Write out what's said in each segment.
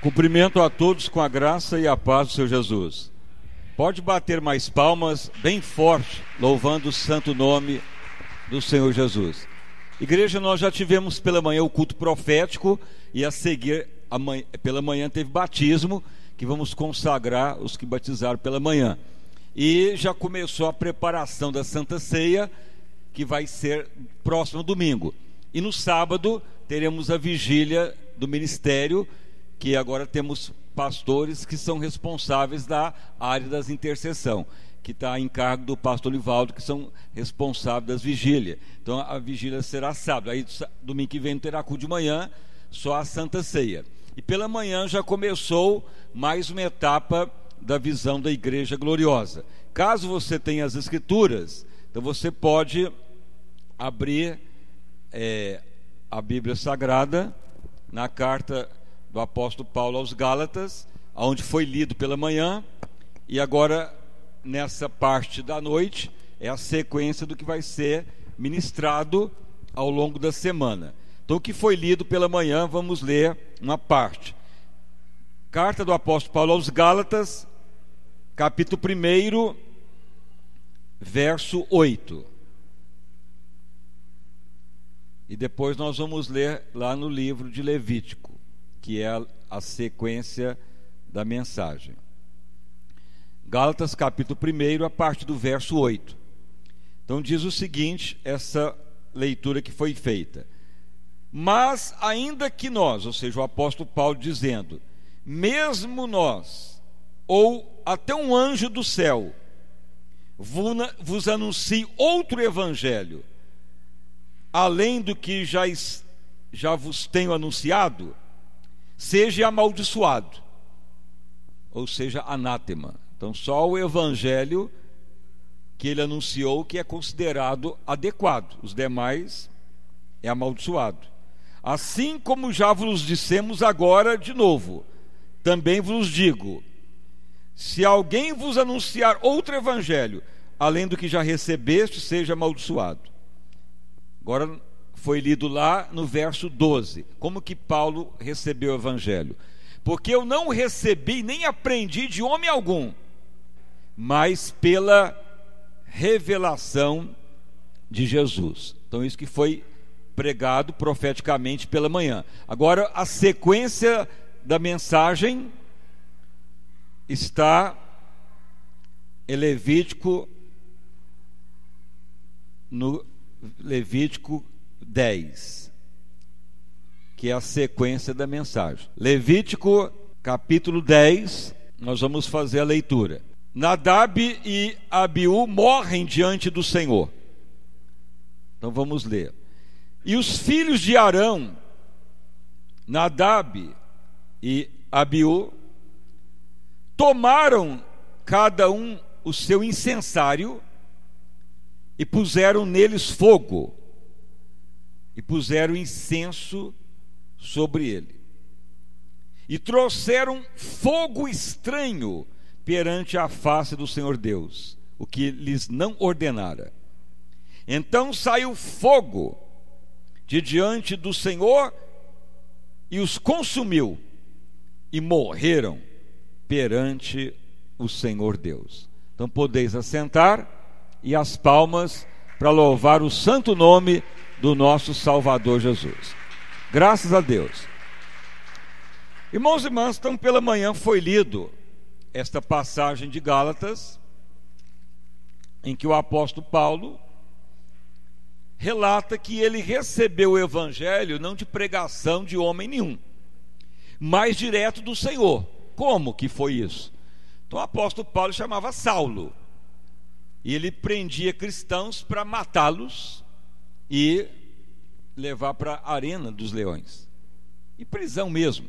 Cumprimento a todos com a graça e a paz do Senhor Jesus. Pode bater mais palmas bem forte, louvando o santo nome do Senhor Jesus. Igreja, nós já tivemos pela manhã o culto profético e a seguir, pela manhã teve batismo, que vamos consagrar os que batizaram pela manhã. E já começou a preparação da Santa Ceia, que vai ser próximo domingo. E no sábado teremos a vigília do ministério, que agora temos pastores que são responsáveis da área das intercessão, que está em cargo do pastor Nivaldo, que são responsáveis das vigílias. Então a vigília será sábado, aí domingo que vem não terá culto de manhã, só a Santa Ceia. E pela manhã já começou mais uma etapa da visão da Igreja Gloriosa. Caso você tenha as Escrituras, então você pode abrir a Bíblia Sagrada na carta do apóstolo Paulo aos Gálatas, onde foi lido pela manhã, e agora nessa parte da noite é a sequência do que vai ser ministrado ao longo da semana. Então o que foi lido pela manhã, vamos ler uma parte. Carta do apóstolo Paulo aos Gálatas, capítulo 1, verso 8. E depois nós vamos ler lá no livro de Levítico, que é a sequência da mensagem. Gálatas capítulo 1, a partir do verso 8. Então diz o seguinte, essa leitura que foi feita: mas ainda que nós, ou seja, o apóstolo Paulo dizendo, mesmo nós, ou até um anjo do céu, vos anuncie outro evangelho, além do que já vos tenho anunciado, seja amaldiçoado, ou seja, anátema. Então só o evangelho que ele anunciou que é considerado adequado, os demais é amaldiçoado. Assim como já vos dissemos agora de novo, também vos digo, se alguém vos anunciar outro evangelho, além do que já recebeste, seja amaldiçoado. Agora foi lido lá no verso 12, como que Paulo recebeu o evangelho. Porque eu não recebi nem aprendi de homem algum, mas pela revelação de Jesus. Então isso que foi pregado profeticamente pela manhã. Agora a sequência da mensagem está em Levítico, no Levítico 10, que é a sequência da mensagem. Levítico capítulo 10, nós vamos fazer a leitura. Nadab e Abiú morrem diante do Senhor. Então vamos ler. E os filhos de Arão, Nadab e Abiú, tomaram cada um o seu incensário e puseram neles fogo, e puseram incenso sobre ele, e trouxeram fogo estranho perante a face do Senhor Deus, o que lhes não ordenara. Então saiu fogo de diante do Senhor e os consumiu, e morreram perante o Senhor Deus. Então podeis assentar, e as palmas para louvar o santo nome do nosso Salvador Jesus. Graças a Deus. Irmãos e irmãs, então pela manhã foi lido esta passagem de Gálatas, em que o apóstolo Paulo relata que ele recebeu o evangelho não de pregação de homem nenhum, mas direto do Senhor. Como que foi isso? Então o apóstolo Paulo chamava Saulo, e ele prendia cristãos para matá-los e levar para a arena dos leões, e prisão mesmo.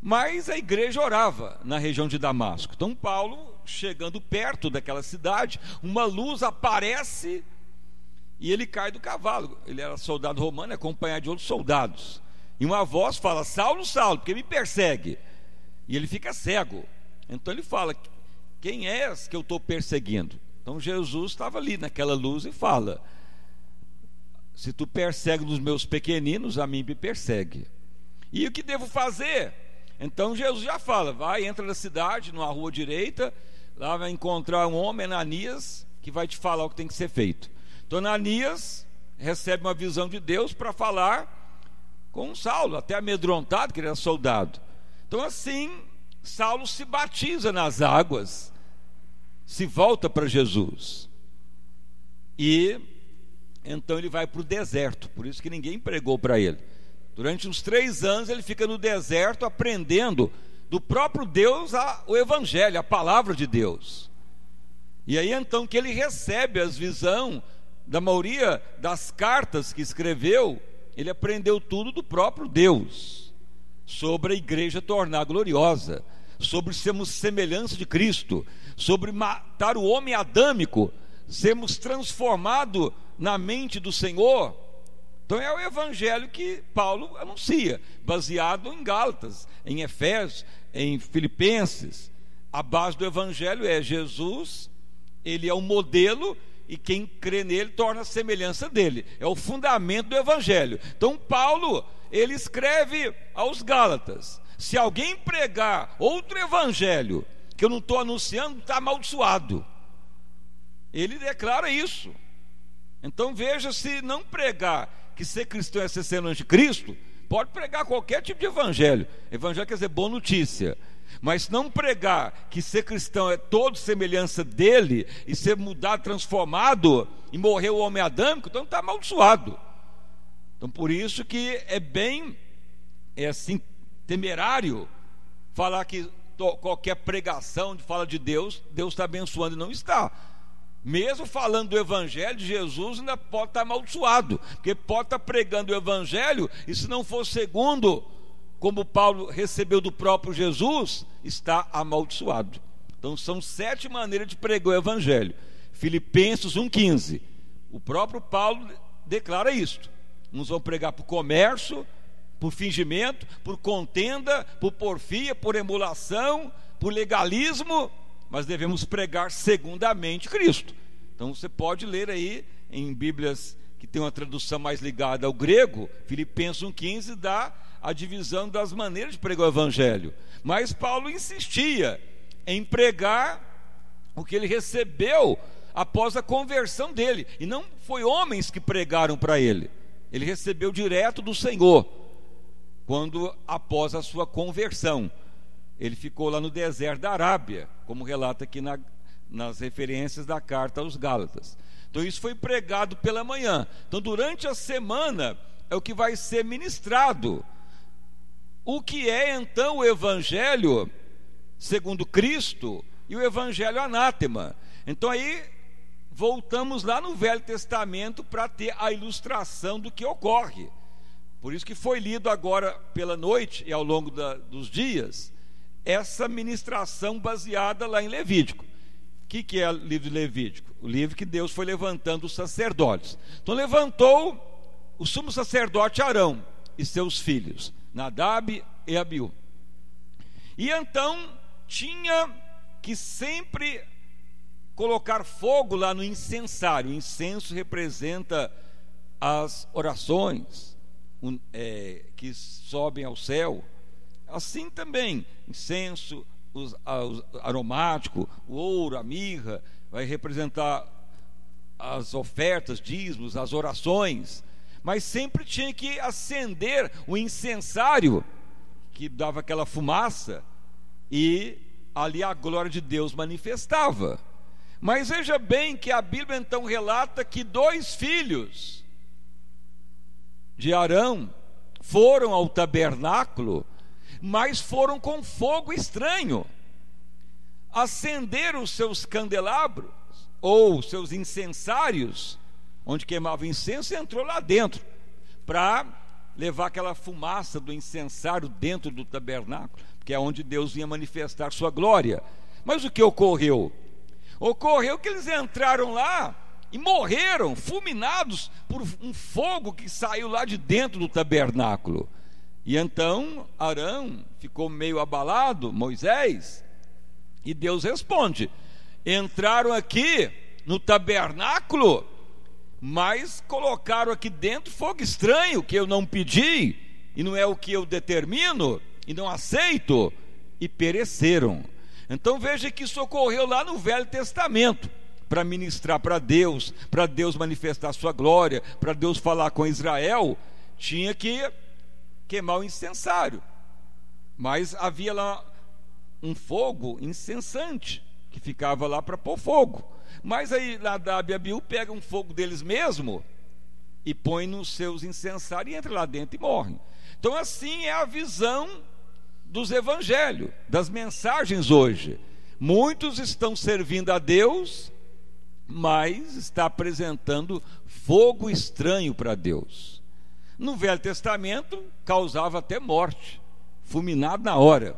Mas a igreja orava na região de Damasco. Então Paulo, chegando perto daquela cidade, uma luz aparece e ele cai do cavalo. Ele era soldado romano, acompanhado de outros soldados, e uma voz fala: Saulo, Saulo, porque me persegue? E ele fica cego. Então ele fala: quem és que eu estou perseguindo? Então Jesus estava ali naquela luz e fala: se tu persegues os meus pequeninos, a mim me persegue. E o que devo fazer? Então Jesus já fala: vai, entra na cidade, numa rua direita, lá vai encontrar um homem, Ananias, que vai te falar o que tem que ser feito. Então Ananias recebe uma visão de Deus para falar com Saulo, até amedrontado, que ele era soldado. Então assim, Saulo se batiza nas águas, se volta para Jesus, e então ele vai para o deserto. Por isso que ninguém pregou para ele. Durante uns 3 anos ele fica no deserto aprendendo do próprio Deus o Evangelho, a palavra de Deus. E aí então que ele recebe as visões da maioria das cartas que escreveu. Ele aprendeu tudo do próprio Deus, sobre a igreja tornar gloriosa, sobre sermos semelhança de Cristo, sobre matar o homem adâmico, sermos transformados na mente do Senhor. Então é o evangelho que Paulo anuncia, baseado em Gálatas, em Efésios, em Filipenses. A base do evangelho é Jesus, ele é o modelo, e quem crê nele torna a semelhança dele. É o fundamento do evangelho. Então Paulo, ele escreve aos Gálatas: se alguém pregar outro evangelho que eu não estou anunciando, está amaldiçoado. Ele declara isso. Então veja, se não pregar que ser cristão é ser semelhante de Cristo, pode pregar qualquer tipo de evangelho. Evangelho quer dizer boa notícia. Mas se não pregar que ser cristão é todo semelhança dele, e ser mudado, transformado, e morrer o homem adâmico, então está amaldiçoado. Então por isso que é bem assim, temerário falar que qualquer pregação de fala de Deus, Deus está abençoando, e não está. Mesmo falando do evangelho de Jesus, ainda pode estar amaldiçoado, porque pode estar pregando o evangelho, e se não for segundo como Paulo recebeu do próprio Jesus, está amaldiçoado. Então são 7 maneiras de pregar o evangelho. Filipenses 1,15, o próprio Paulo declara isto: uns vão pregar por comércio, por fingimento, por contenda, por porfia, por emulação, por legalismo, mas devemos pregar segundamente Cristo. Então você pode ler aí em Bíblias que tem uma tradução mais ligada ao grego, Filipenses 1,15 dá a divisão das maneiras de pregar o evangelho. Mas Paulo insistia em pregar o que ele recebeu após a conversão dele, e não foi homens que pregaram para ele. Ele recebeu direto do Senhor, quando após a sua conversão ele ficou lá no deserto da Arábia, como relata aqui nas referências da carta aos Gálatas. Então isso foi pregado pela manhã. Então durante a semana é o que vai ser ministrado. O que é então o evangelho segundo Cristo e o evangelho anátema? Então aí voltamos lá no Velho Testamento para ter a ilustração do que ocorre. Por isso que foi lido agora pela noite e ao longo dos dias essa ministração baseada lá em Levítico. O que é o livro de Levítico? O livro que Deus foi levantando os sacerdotes. Então levantou o sumo sacerdote Arão e seus filhos, Nadab e Abiú. E então tinha que sempre colocar fogo lá no incensário. O incenso representa as orações que sobem ao céu. Assim também, incenso, os aromático, o ouro, a mirra, vai representar as ofertas, dízimos, as orações. Mas sempre tinha que acender o incensário, que dava aquela fumaça, e ali a glória de Deus manifestava. Mas veja bem que a Bíblia então relata que 2 filhos de Arão foram ao tabernáculo, mas foram com fogo estranho, acenderam os seus candelabros ou seus incensários, onde queimava incenso, e entrou lá dentro para levar aquela fumaça do incensário dentro do tabernáculo, que é onde Deus vinha manifestar sua glória. Mas o que ocorreu? Ocorreu que eles entraram lá e morreram, fulminados por um fogo que saiu lá de dentro do tabernáculo. E então Arão ficou meio abalado, Moisés, e Deus responde: entraram aqui no tabernáculo, mas colocaram aqui dentro fogo estranho, que eu não pedi, e não é o que eu determino. e não aceito, e pereceram. Então veja que isso ocorreu lá no Velho Testamento, para ministrar para Deus manifestar a sua glória, para Deus falar com Israel, tinha que queimar o incensário, mas havia lá um fogo incensante que ficava lá para pôr fogo. Mas aí Nadab e Abiú pegam um fogo deles mesmo e põem nos seus incensários e entram lá dentro e morrem. Então assim é a visão dos evangelhos, das mensagens hoje. Muitos estão servindo a Deus, mas está apresentando fogo estranho para Deus. No Velho Testamento causava até morte, fulminado na hora.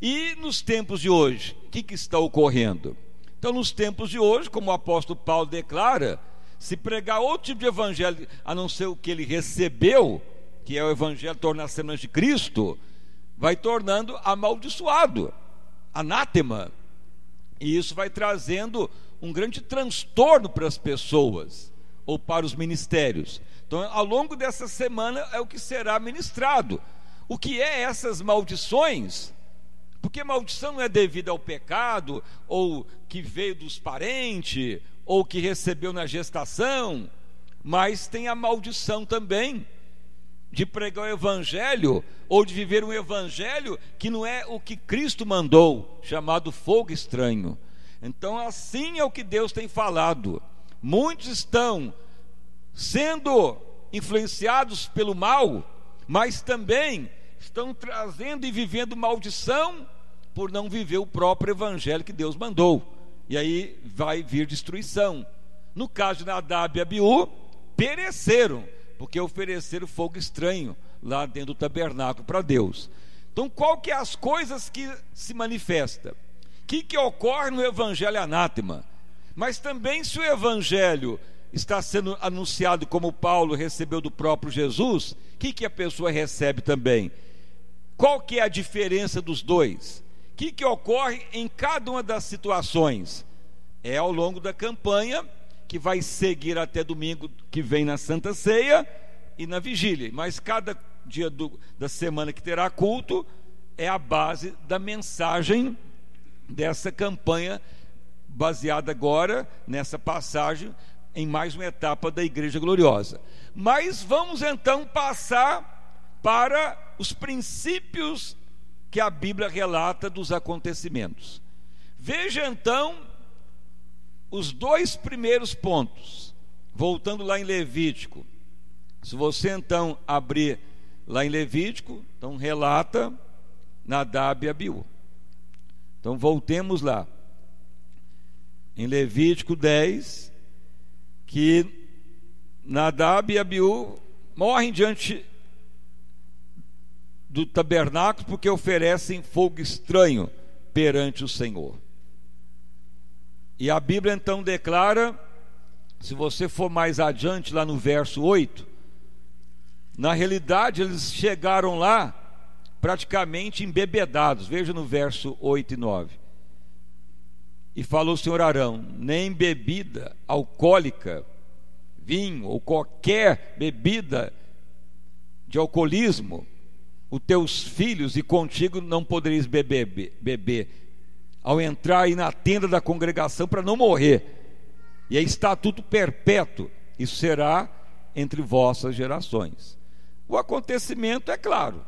E nos tempos de hoje, o que está ocorrendo? Então, nos tempos de hoje, como o apóstolo Paulo declara, se pregar outro tipo de evangelho, a não ser o que ele recebeu, que é o evangelho tornar semelhante de Cristo, vai tornando amaldiçoado, anátema. E isso vai trazendo um grande transtorno para as pessoas, ou para os ministérios. Então, ao longo dessa semana é o que será ministrado. O que é essas maldições? Porque maldição não é devida ao pecado, ou que veio dos parentes, ou que recebeu na gestação, mas tem a maldição também de pregar o evangelho, ou de viver um evangelho que não é o que Cristo mandou, chamado fogo estranho. Então assim é o que Deus tem falado. Muitos estão sendo influenciados pelo mal, mas também estão trazendo e vivendo maldição por não viver o próprio evangelho que Deus mandou, e aí vai vir destruição. No caso de Nadab e Abiú, pereceram, porque ofereceram fogo estranho lá dentro do tabernáculo para Deus. Então qual que é as coisas que se manifesta? O que ocorre no evangelho anátema? Mas também, se o evangelho está sendo anunciado como Paulo recebeu do próprio Jesus, o que a pessoa recebe também? Qual que é a diferença dos dois? O que ocorre em cada uma das situações? É ao longo da campanha, que vai seguir até domingo que vem na Santa Ceia e na Vigília. Mas cada dia da semana que terá culto é a base da mensagem dessa campanha, baseada agora nessa passagem em mais uma etapa da Igreja Gloriosa. Mas vamos então passar para os princípios que a Bíblia relata dos acontecimentos. Veja então os dois primeiros pontos, voltando lá em Levítico. Se você então abrir lá em Levítico, então relata Nadab e Abiú. Então voltemos lá em Levítico 10, que Nadab e Abiú morrem diante do tabernáculo porque oferecem fogo estranho perante o Senhor. E a Bíblia então declara, se você for mais adiante lá no verso 8, na realidade eles chegaram lá praticamente embebedados. Veja no verso 8 e 9. E falou o Senhor a Arão: nem bebida alcoólica, vinho ou qualquer bebida de alcoolismo, os teus filhos e contigo não podereis beber ao entrar aí na tenda da congregação, para não morrer. E é estatuto perpétuo, isso será entre vossas gerações. O acontecimento é claro: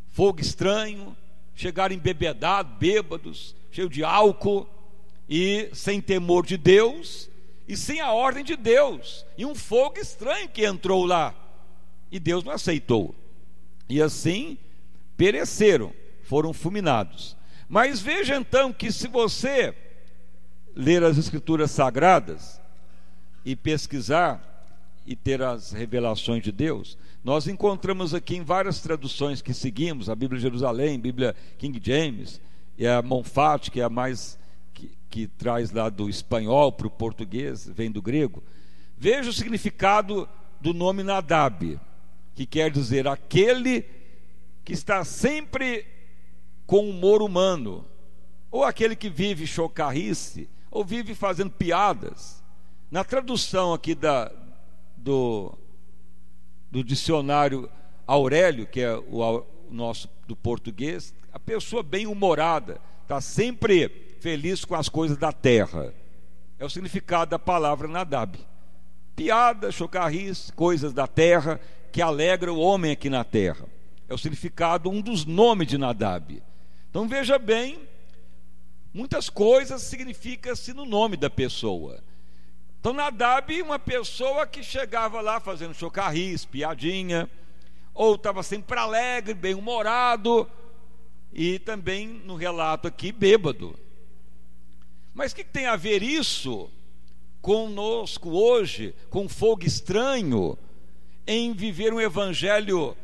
fogo estranho, chegaram embebedados, bêbados, cheios de álcool, e sem temor de Deus e sem a ordem de Deus, e um fogo estranho que entrou lá, e Deus não aceitou, e assim pereceram, foram fulminados. Mas veja então que, se você ler as Escrituras Sagradas e pesquisar e ter as revelações de Deus, nós encontramos aqui em várias traduções que seguimos, a Bíblia de Jerusalém, a Bíblia King James, e a Monfort, que é a mais que traz lá do espanhol para o português, vem do grego. Veja o significado do nome Nadab, que quer dizer aquele que está sempre com humor humano, ou aquele que vive chocarrice, ou vive fazendo piadas. Na tradução aqui do dicionário Aurélio, que é o nosso do português, a pessoa bem-humorada, está sempre feliz com as coisas da terra. É o significado da palavra Nadab. Piada, chocarris, coisas da terra que alegram o homem aqui na terra. É o significado, um dos nomes de Nadab. Então veja bem, muitas coisas significam-se no nome da pessoa. Então Nadab, uma pessoa que chegava lá fazendo chocarris, piadinha, ou estava sempre alegre, bem-humorado, e também no relato aqui, bêbado. Mas o que tem a ver isso conosco hoje, com fogo estranho, em viver um evangelho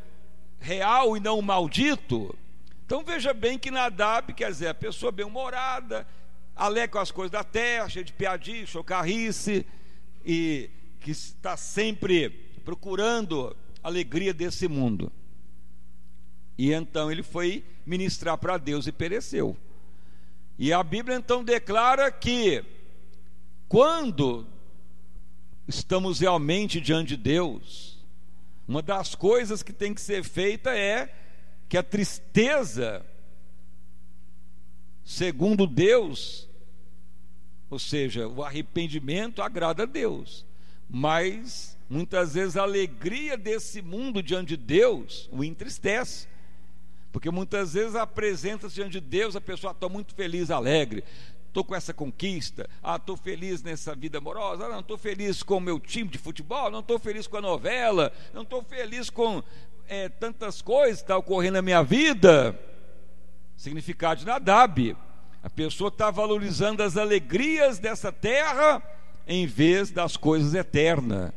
real e não maldito? Então veja bem que Nadab, quer dizer, a pessoa bem-humorada, alegre com as coisas da terra, cheia de piadinha, chocarrice, e que está sempre procurando a alegria desse mundo. E então ele foi ministrar para Deus e pereceu. E a Bíblia então declara que quando estamos realmente diante de Deus, uma das coisas que tem que ser feita é que a tristeza, segundo Deus, ou seja, o arrependimento agrada a Deus, mas muitas vezes a alegria desse mundo diante de Deus o entristece, porque muitas vezes apresenta-se diante de Deus, a pessoa está muito feliz, alegre, estou com essa conquista, estou feliz nessa vida amorosa, não estou feliz com o meu time de futebol, não estou feliz com a novela, não estou feliz com tantas coisas que estão ocorrendo na minha vida. Significado de Nadab: a pessoa está valorizando as alegrias dessa terra em vez das coisas eternas.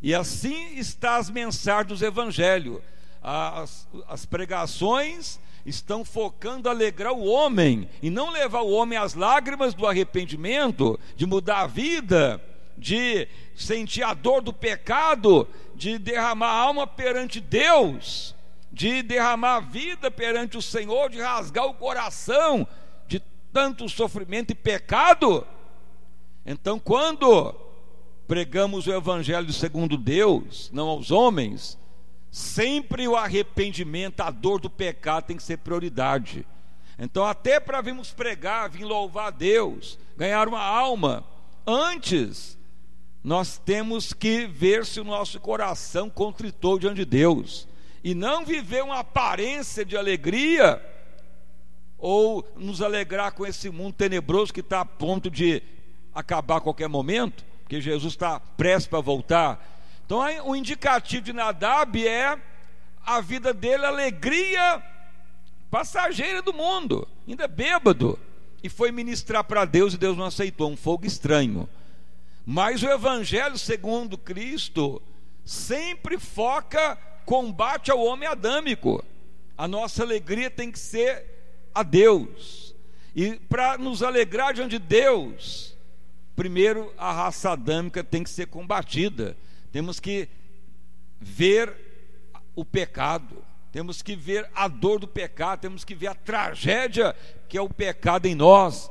E assim está as mensagens dos evangelhos. As pregações estão focando alegrar o homem e não levar o homem às lágrimas do arrependimento, de mudar a vida, de sentir a dor do pecado, de derramar a alma perante Deus, de derramar a vida perante o Senhor, de rasgar o coração de tanto sofrimento e pecado. Então, quando pregamos o evangelho segundo Deus, não aos homens, sempre o arrependimento, a dor do pecado tem que ser prioridade. Então, até para virmos pregar, vir louvar a Deus, ganhar uma alma, antes nós temos que ver se o nosso coração contritou diante de Deus, e não viver uma aparência de alegria, ou nos alegrar com esse mundo tenebroso que está a ponto de acabar a qualquer momento, porque Jesus está prestes para voltar. Então o indicativo de Nadab é a vida dele, a alegria passageira do mundo, ainda bêbado, e foi ministrar para Deus e Deus não aceitou, um fogo estranho. Mas o evangelho segundo Cristo sempre foca combate ao homem adâmico. A nossa alegria tem que ser a Deus, e para nos alegrar diante de Deus, primeiro a raça adâmica tem que ser combatida. Temos que ver o pecado, temos que ver a dor do pecado, temos que ver a tragédia que é o pecado em nós,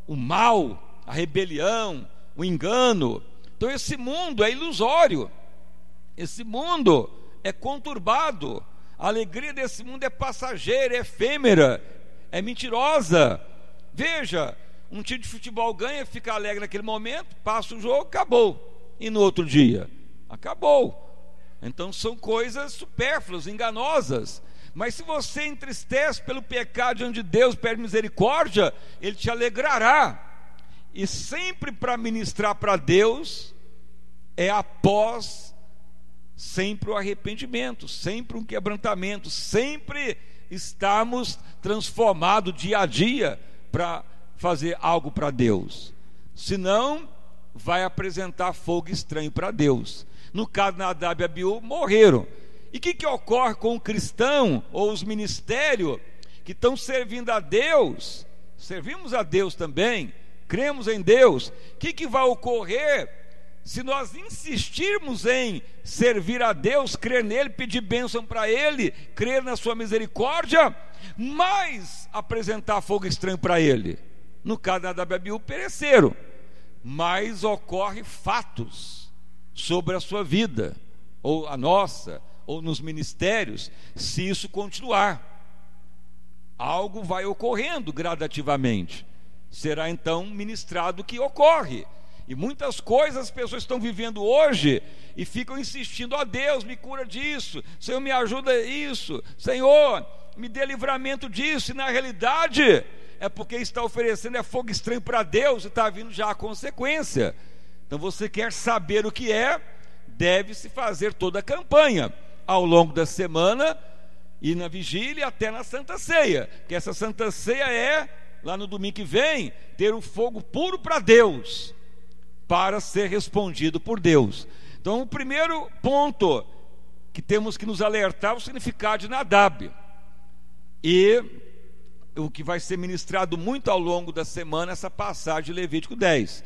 o mal, a rebelião, o engano. Então esse mundo é ilusório, esse mundo é conturbado, a alegria desse mundo é passageira, é efêmera, é mentirosa. Veja, um time de futebol ganha, fica alegre naquele momento, passa o jogo, acabou, e no outro dia acabou. Então são coisas supérfluas, enganosas. Mas se você entristece pelo pecado diante de Deus, pede misericórdia, Ele te alegrará. E sempre para ministrar para Deus é após sempre o arrependimento, sempre um quebrantamento, sempre estamos transformados dia a dia para fazer algo para Deus. Senão vai apresentar fogo estranho para Deus. No caso de Nadab e Abiú, morreram. E o que ocorre com o cristão ou os ministérios que estão servindo a Deus? Servimos a Deus também, cremos em Deus. O que vai ocorrer se nós insistirmos em servir a Deus, crer nele, pedir bênção para Ele, crer na sua misericórdia, mas apresentar fogo estranho para Ele? No caso de Nadab e Abiú, pereceram, mas ocorre fatos sobre a sua vida, ou a nossa, ou nos ministérios, se isso continuar. Algo vai ocorrendo gradativamente. Será então ministrado o que ocorre. E muitas coisas as pessoas estão vivendo hoje e ficam insistindo: ó Deus, me cura disso, Senhor, me ajuda isso, Senhor, me dê livramento disso. E na realidade é porque está oferecendo fogo estranho para Deus e está vindo já a consequência. Então você quer saber o que é, deve-se fazer toda a campanha ao longo da semana e na vigília até na Santa Ceia, porque essa Santa Ceia é, lá no domingo que vem, ter o fogo puro para Deus, para ser respondido por Deus. Então o primeiro ponto que temos que nos alertar é o significado de Nadab, e o que vai ser ministrado muito ao longo da semana, essa passagem de Levítico 10,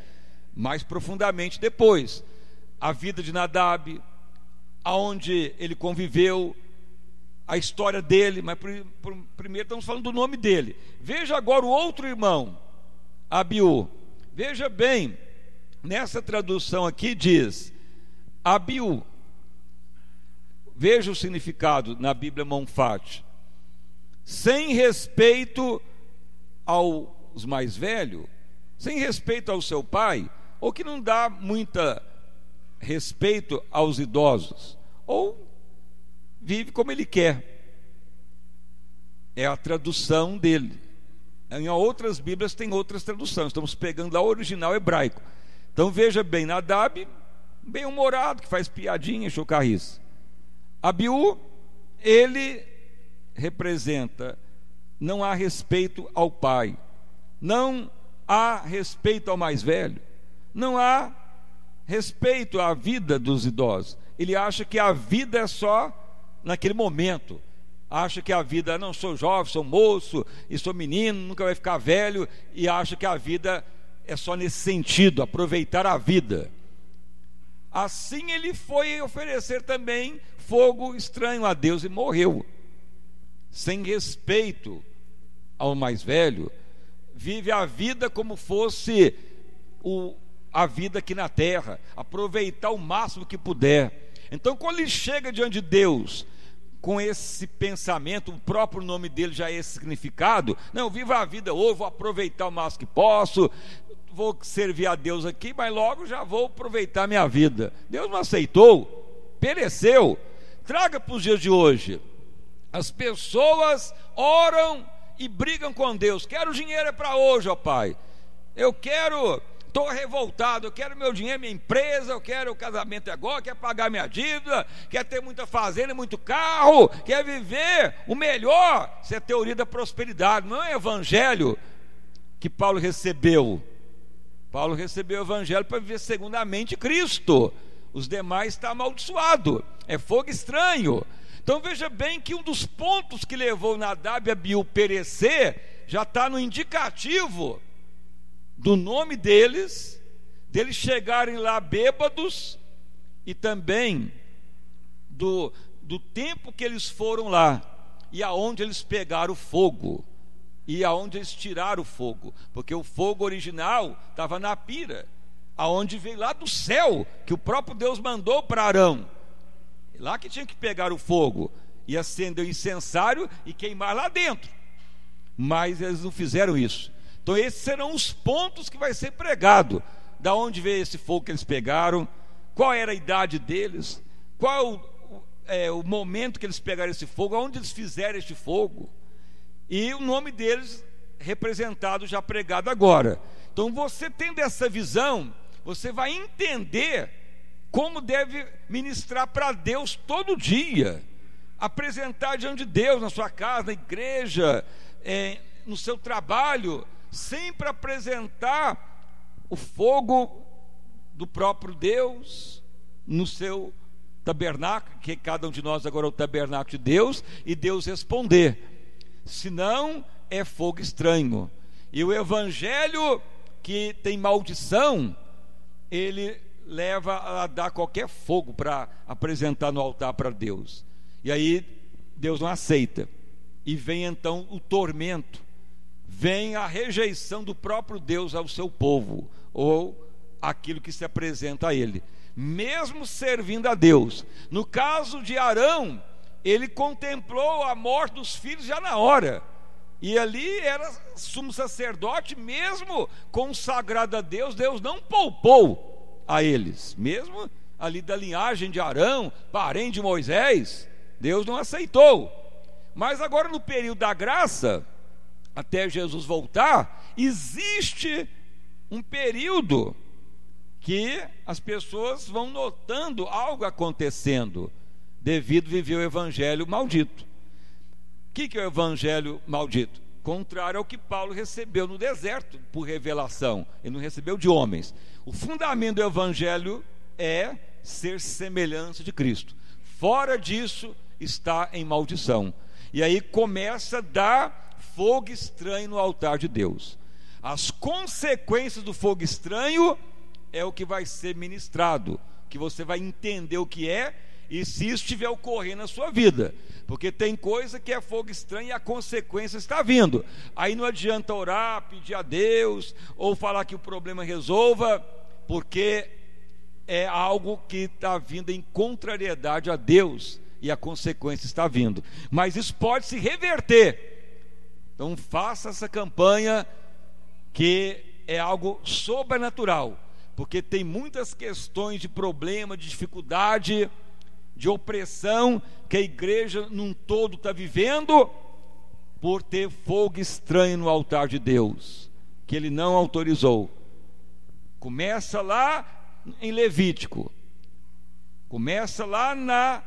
mais profundamente depois, a vida de Nadab, aonde ele conviveu, a história dele, mas primeiro estamos falando do nome dele. Veja agora o outro irmão, Abiú. Veja bem, nessa tradução aqui diz Abiú. Veja o significado na Bíblia Monfate: sem respeito aos mais velhos, sem respeito ao seu pai, ou que não dá muita respeito aos idosos, ou vive como ele quer. É a tradução dele. Em outras Bíblias tem outras traduções, estamos pegando a original hebraico. Então veja bem, Nadab, bem-humorado, que faz piadinha, chocarriça. Abiú, ele representa: não há respeito ao pai, não há respeito ao mais velho, não há respeito à vida dos idosos. Ele acha que a vida é só naquele momento, acha que a vida, não, sou jovem, sou moço e sou menino, nunca vai ficar velho, e acha que a vida é só nesse sentido, aproveitar a vida. Assim ele foi oferecer também fogo estranho a Deus e morreu. Sem respeito ao mais velho, vive a vida como fosse a vida aqui na terra, aproveitar o máximo que puder. Então quando ele chega diante de Deus com esse pensamento, o próprio nome dele já é esse significado: não, viva a vida hoje, vou aproveitar o máximo que posso, vou servir a Deus aqui, mas logo já vou aproveitar a minha vida. Deus não aceitou, pereceu. Traga para os dias de hoje. As pessoas oram e brigam com Deus: quero dinheiro para hoje, ó Pai, estou revoltado, eu quero meu dinheiro, minha empresa, eu quero o casamento agora, quero pagar minha dívida, quero ter muita fazenda, muito carro, quero viver o melhor. Isso é teoria da prosperidade, não é evangelho que Paulo recebeu. Paulo recebeu o evangelho para viver segundamente Cristo. Os demais estão amaldiçoados, é fogo estranho. Então veja bem que um dos pontos que levou Nadab e Abiú perecer já está no indicativo do nome deles chegarem lá bêbados, e também do tempo que eles foram lá, e aonde eles pegaram o fogo, e aonde eles tiraram o fogo, porque o fogo original estava na pira, aonde veio lá do céu, que o próprio Deus mandou para Arão, lá que tinha que pegar o fogo e acender o incensário e queimar lá dentro, mas eles não fizeram isso. Então esses serão os pontos que vai ser pregado: da onde veio esse fogo que eles pegaram, qual era a idade deles, qual o momento que eles pegaram esse fogo, aonde eles fizeram este fogo, e o nome deles representado, já pregado agora. Então você tendo essa visão, você vai entender como deve ministrar para Deus todo dia, apresentar diante de Deus, na sua casa, na igreja, no seu trabalho, sempre apresentar o fogo do próprio Deus no seu tabernáculo, que cada um de nós agora é o tabernáculo de Deus, e Deus responder. Senão é fogo estranho. E o evangelho que tem maldição, ele leva a dar qualquer fogo para apresentar no altar para Deus, e aí Deus não aceita, e vem então o tormento, vem a rejeição do próprio Deus ao seu povo, ou aquilo que se apresenta a ele. mesmo servindo a Deus. No caso de Arão, ele contemplou a morte dos filhos já na hora, e ali era sumo sacerdote, mesmo consagrado a Deus, Deus não poupou a eles, mesmo ali da linhagem de Arão, parente de Moisés, Deus não aceitou. Mas agora, no período da graça, até Jesus voltar, existe um período que as pessoas vão notando algo acontecendo, devido a viver o evangelho maldito. O que é o evangelho maldito? Contrário ao que Paulo recebeu no deserto por revelação. Ele não recebeu de homens. O fundamento do evangelho é ser semelhança de Cristo. Fora disso está em maldição. E aí começa a dar fogo estranho no altar de Deus. As consequências do fogo estranho é o que vai ser ministrado, que você vai entender o que é, e se isso estiver ocorrendo na sua vida, porque tem coisa que é fogo estranho e a consequência está vindo. Aí não adianta orar, pedir a Deus, ou falar que o problema resolva, porque é algo que está vindo em contrariedade a Deus, e a consequência está vindo. Mas isso pode se reverter. Então faça essa campanha, que é algo sobrenatural, porque tem muitas questões de problema, de dificuldade, de opressão, que a igreja num todo está vivendo, por ter fogo estranho no altar de Deus, que ele não autorizou. Começa lá em Levítico, começa lá na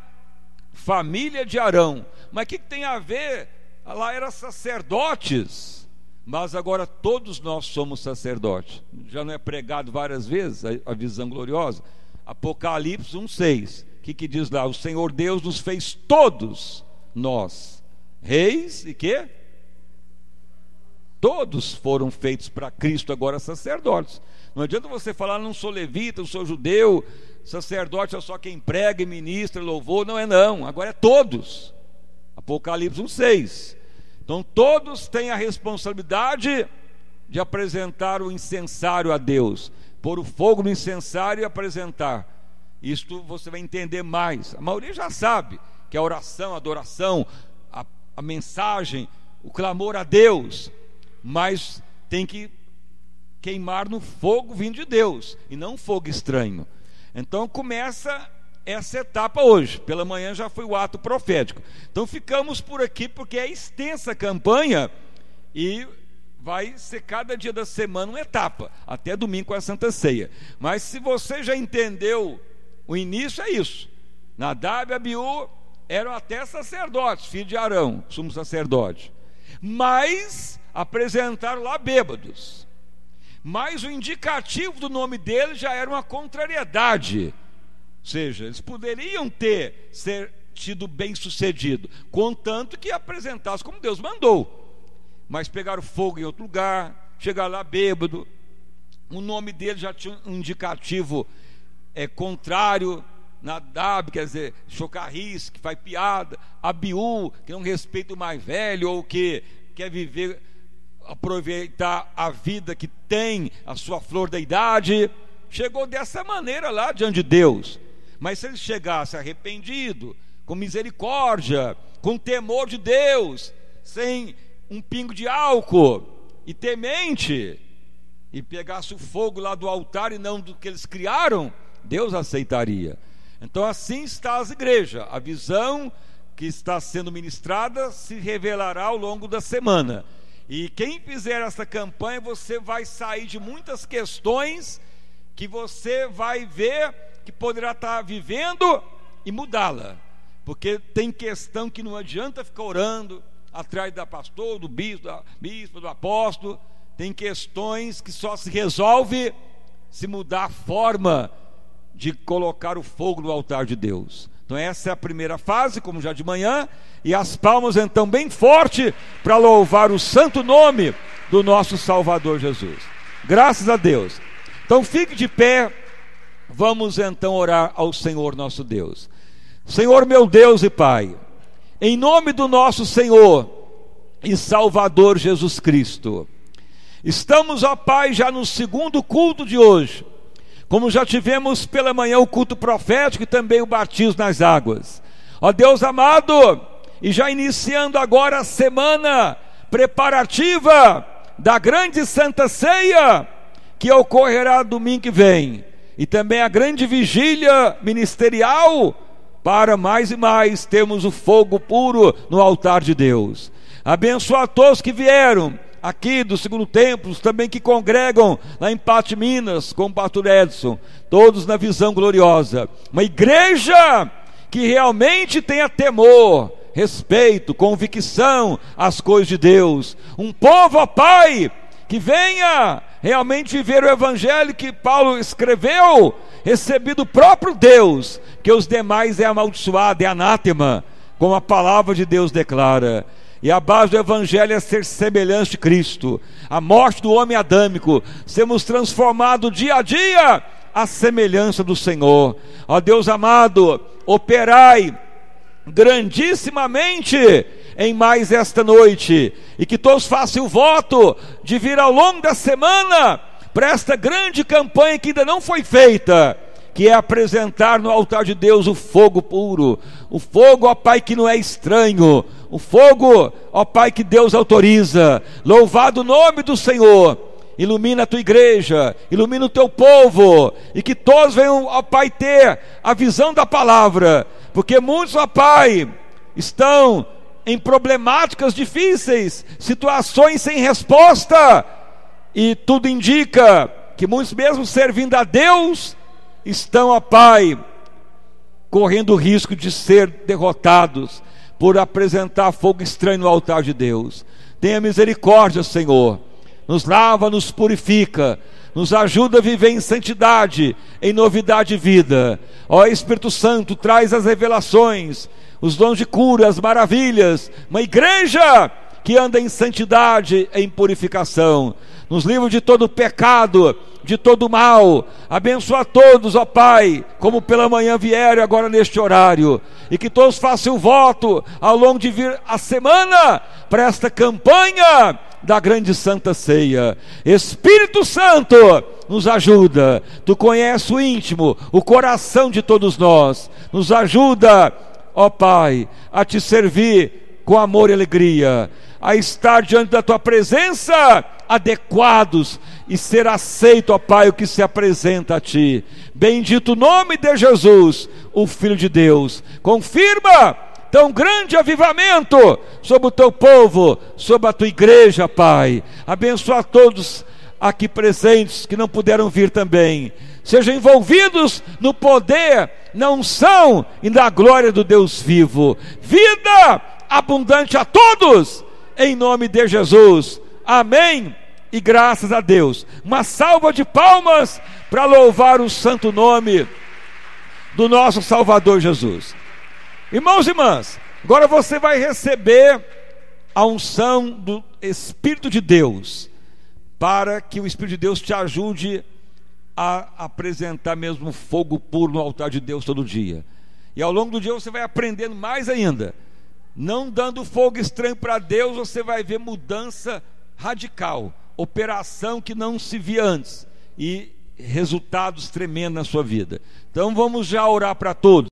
família de Arão. Mas o que tem a ver? Lá eram sacerdotes, mas agora todos nós somos sacerdotes. Já não é pregado várias vezes a visão gloriosa? Apocalipse 1:6. O que diz lá? O Senhor Deus nos fez todos nós reis, e que todos foram feitos para Cristo agora sacerdotes. Não adianta você falar: não sou levita, não sou judeu, sacerdote é só quem prega e ministra, louvor. Não é não, agora é todos. Apocalipse 1:6. Então todos têm a responsabilidade de apresentar o incensário a Deus, pôr o fogo no incensário e apresentar. Isto você vai entender mais. A maioria já sabe que a oração, a adoração, a mensagem, o clamor a Deus, mas tem que queimar no fogo vindo de Deus, e não um fogo estranho. Então começa essa etapa hoje. Pela manhã já foi o ato profético. Então ficamos por aqui, porque é extensa a campanha, e vai ser cada dia da semana uma etapa, até domingo com a Santa Ceia. Mas se você já entendeu o início, é isso. Nadab e Abiú eram até sacerdotes, filho de Arão, sumo sacerdote, mas apresentaram lá bêbados. Mas o indicativo do nome deles já era uma contrariedade. Ou seja, eles poderiam ser tido bem sucedido, contanto que apresentasse como Deus mandou. Mas pegaram fogo em outro lugar, chegaram lá bêbado. O nome deles já tinha um indicativo contrário. Nadab, quer dizer, chocarris, que faz piada. Abiú, que não respeita o mais velho, ou que quer viver, aproveitar a vida que tem, a sua flor da idade. Chegou dessa maneira lá diante de Deus. Mas se ele chegasse arrependido, com misericórdia, com temor de Deus, sem um pingo de álcool, e temente, e pegasse o fogo lá do altar e não do que eles criaram, Deus aceitaria. Então assim está as igrejas. A visão que está sendo ministrada se revelará ao longo da semana. E quem fizer essa campanha, você vai sair de muitas questões que você vai ver que poderá estar vivendo e mudá-la. Porque tem questão que não adianta ficar orando atrás da pastor, do bispo, do apóstolo. Tem questões que só se resolve se mudar a forma de colocar o fogo no altar de Deus. Então essa é a primeira fase, como já de manhã, e as palmas então bem forte para louvar o santo nome do nosso Salvador Jesus. Graças a Deus. Então fique de pé, vamos então orar ao Senhor nosso Deus. Senhor meu Deus e Pai, em nome do nosso Senhor e Salvador Jesus Cristo, estamos, ó Pai, já no segundo culto de hoje, como já tivemos pela manhã o culto profético e também o batismo nas águas. Ó Deus amado, e já iniciando agora a semana preparativa da grande Santa Ceia, que ocorrerá domingo que vem, e também a grande vigília ministerial, para mais e mais termos o fogo puro no altar de Deus. Abençoa a todos que vieram aqui do segundo templo, também que congregam lá em Pato, Minas, com o pastor Edson, todos na visão gloriosa. Uma igreja que realmente tenha temor, respeito, convicção às coisas de Deus. Um povo, ó Pai, que venha realmente viver o evangelho que Paulo escreveu, recebido do próprio Deus, que os demais é amaldiçoado, é anátema, como a palavra de Deus declara. E a base do evangelho é ser semelhante de Cristo, a morte do homem adâmico, sermos transformados dia a dia à semelhança do Senhor. Ó Deus amado, operai grandissimamente em mais esta noite, e que todos façam o voto de vir ao longo da semana para esta grande campanha que ainda não foi feita, que é apresentar no altar de Deus o fogo puro, o fogo, ó Pai, que não é estranho, o fogo, ó Pai, que Deus autoriza. Louvado o nome do Senhor. Ilumina a tua igreja, ilumina o teu povo, e que todos venham, ó Pai, ter a visão da palavra, porque muitos, ó Pai, estão em problemáticas difíceis, situações sem resposta, e tudo indica que muitos, mesmo servindo a Deus, estão, ó Pai, correndo o risco de ser derrotados por apresentar fogo estranho no altar de Deus. Tenha misericórdia, Senhor, nos lava, nos purifica, nos ajuda a viver em santidade, em novidade de vida. Ó Espírito Santo, traz as revelações, os dons de cura, as maravilhas, uma igreja que anda em santidade, em purificação, nos livra de todo pecado, de todo mal. Abençoa a todos, ó Pai, como pela manhã vieram agora neste horário, e que todos façam o voto ao longo de vir a semana para esta campanha da grande Santa Ceia. Espírito Santo, nos ajuda. Tu conheces o íntimo, o coração de todos nós. Nos ajuda, ó Pai, a te servir com amor e alegria, a estar diante da tua presença adequados e ser aceito, ó Pai, o que se apresenta a ti. Bendito o nome de Jesus, o Filho de Deus. Confirma tão grande avivamento sobre o teu povo, sobre a tua igreja, Pai. Abençoa a todos aqui presentes que não puderam vir também. Sejam envolvidos no poder, na unção e na glória do Deus vivo. Vida abundante a todos, em nome de Jesus. Amém e graças a Deus. Uma salva de palmas para louvar o santo nome do nosso Salvador Jesus. Irmãos e irmãs, agora você vai receber a unção do Espírito de Deus, para que o Espírito de Deus te ajude a apresentar mesmo fogo puro no altar de Deus todo dia. E ao longo do dia você vai aprendendo mais ainda. Não dando fogo estranho para Deus, você vai ver mudança radical, operação que não se via antes, e resultados tremendos na sua vida. Então vamos já orar para todos.